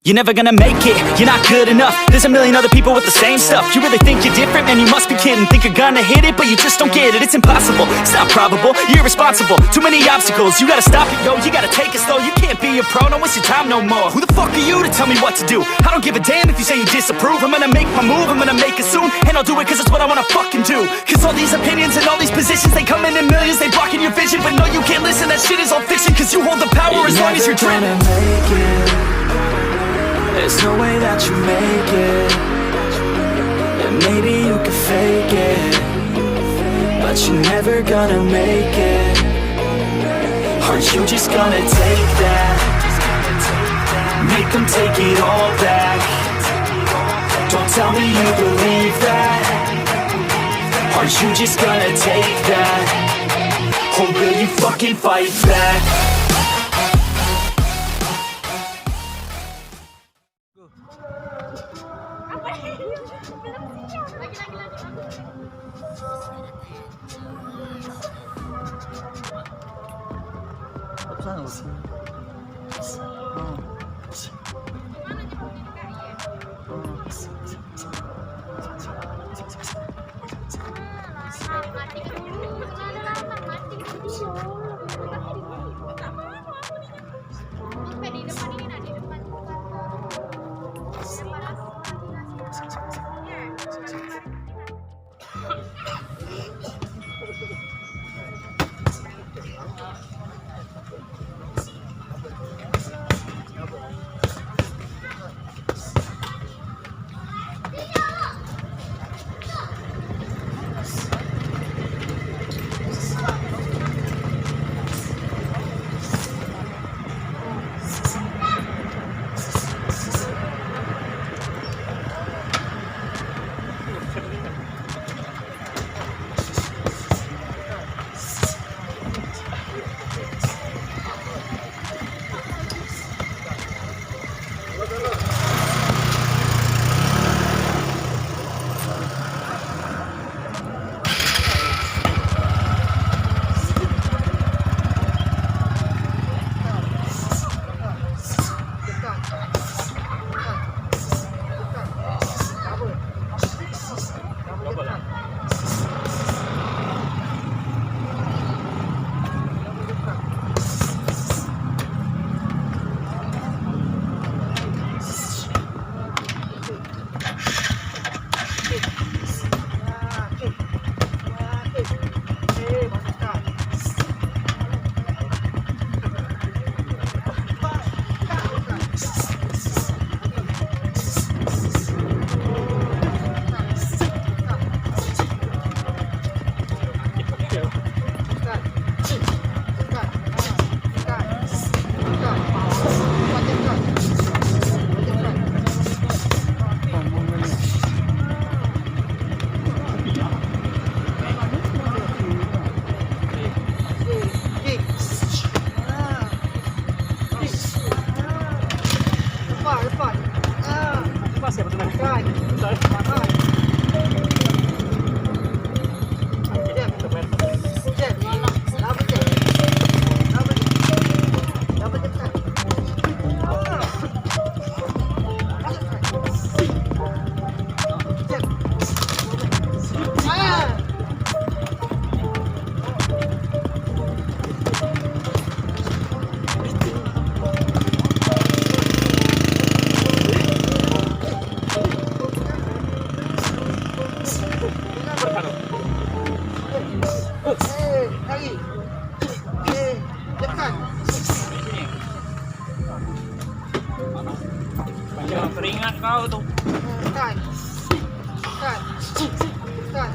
You're never gonna make it, you're not good enough. There's a million other people with the same stuff. You really think you're different? Man, you must be kidding. Think you're gonna hit it, but you just don't get it. It's impossible, it's not probable, you're irresponsible. Too many obstacles, you gotta stop it, yo. You gotta take it slow, you can't be a pro. Don't waste your time no more. Who the fuck are you to tell me what to do? I don't give a damn if you say you disapprove. I'm gonna make my move, I'm gonna make it soon. And I'll do it cause it's what I wanna fucking do. Cause all these opinions and all these positions, they come in millions, they blocking your vision. But no, you can't listen, that shit is all fiction. Cause you hold the power as long as you're dreaming. There's no way that you make it. And maybe you can fake it, but you're never gonna make it. Aren't you just gonna take that? Make them take it all back. Don't tell me you believe that. Aren't you just gonna take that? Or will you fucking fight back? Teringat kau tu. Tekan. Tekan. Tekan.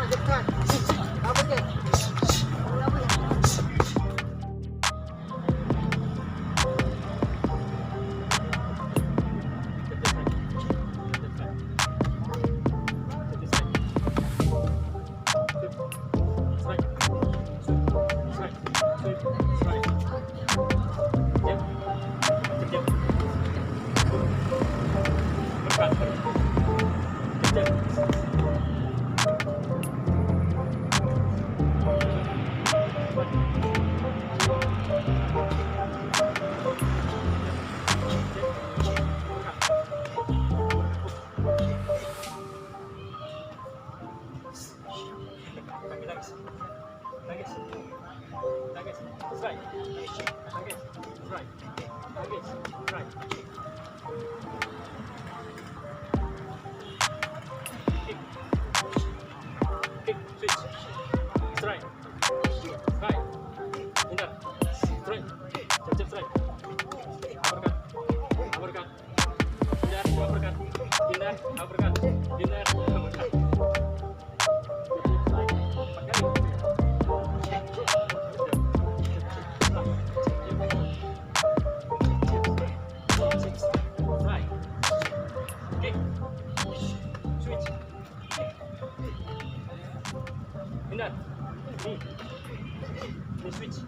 Tekan. Apa dia? Apa dia? Target. Target. Strike. Target. Strike. Target. Strike. Kick. Kick. Switch. Strike. Strike. Hindar. Strike. Jab strike. Uppercut. Uppercut. Hindar. Uppercut. Hindar. Uppercut. Hindar. Uppercut. Hindar. Ni. Ni switch.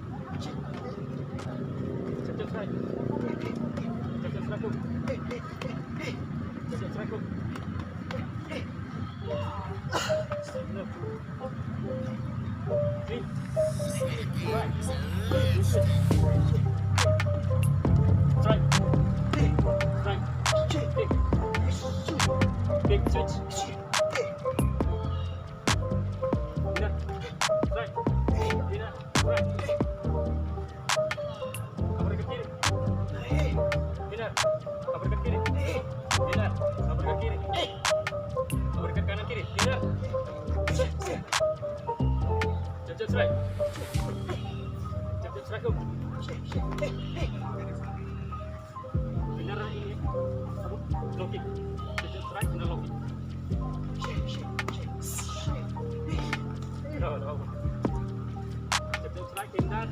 Jab strike. Jab strike. Jab strike. No. Three. Right. Strike. Strike. Kick. Kick switch. Hindar. Strike. Hindar. Right. Uppercut kiri. Hindar. Uppercut kiri. Hindar. Uppercut kiri. Uppercut kanan kiri. Hindar. Jab strike. Jab strike. Hindar ini. Low kick. Jab strike. Hindar low kick. No. Jab strike. Hindar.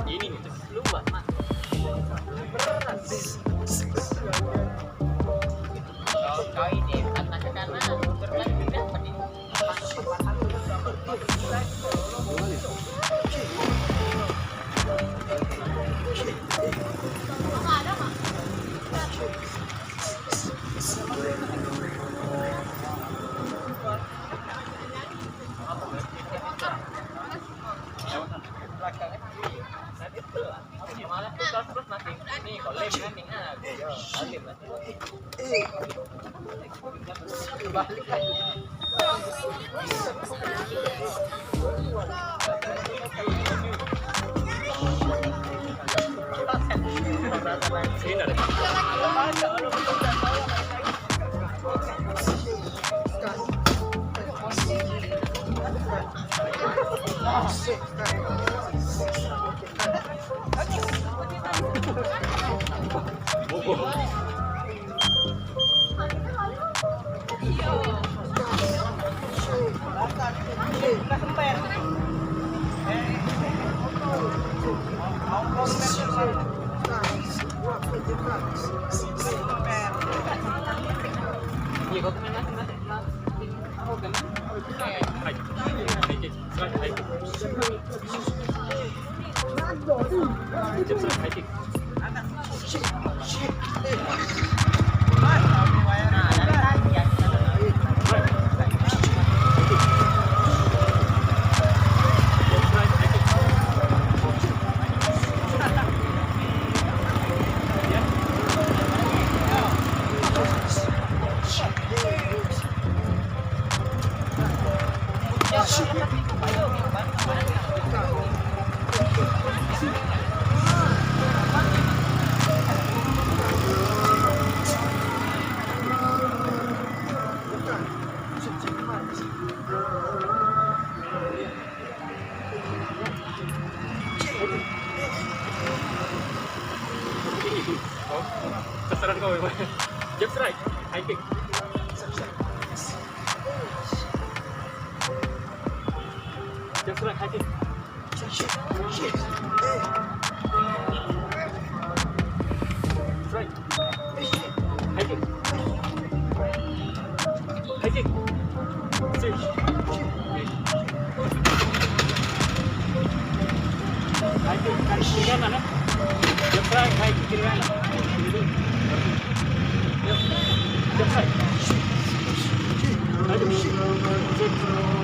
Ini nih, lu buat mak. Kau ini kanan ke kanan, mundur lagi pindah apa nih? Terus nanti nih kalau lem kan nih lem balik sini ada high kick. Straight. High kick. High kick. Switch. High kick kiri kanan. Jump right, high kick kiri kanan. Jump right. High kick.